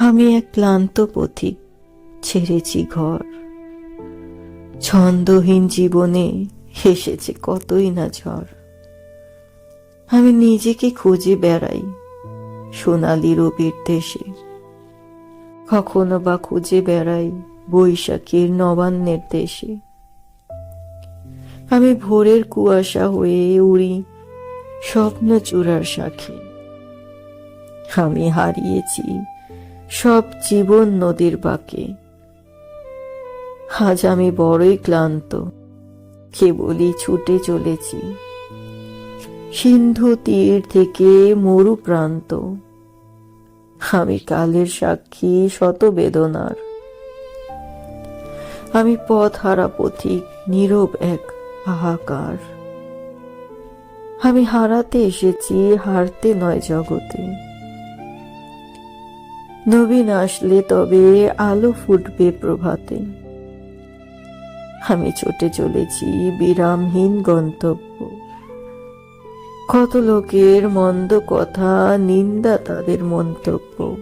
আমি এক ক্লান্ত পথিক, ছেড়েছি ঘর। ছন্দহীন জীবনে এসেছে কতই না ঝড়। আমি নিজেকে খুঁজে বেড়াই সোনালি রবির দেশে, কখনো বা খুঁজে বেড়াই বৈশাখীর নবান্নের দেশে। আমি ভোরের কুয়াশা হয়ে উড়ি স্বপ্ন চূড়ার সাথে। আমি হারিয়েছি সব জীবন নদীর বাঁকে। আজ আমি বড়ই ক্লান্ত, কেবলই ছুটে চলেছি সিন্ধু তীর থেকে মরু প্রান্ত। আমি কালের সাক্ষী শত বেদনার। আমি পথ হারা পথিক, নীরব এক হাহাকার। আমি হারাতে এসেছি, হারতে নয় জগতে। নবীন আসলে তবে আলো ফুটবে প্রভাতে। আমি ছুটে চলেছি বিরামহীন গন্তব্য। কত লোকের মন্দ কথা, নিন্দা তাদের মন্তব্য।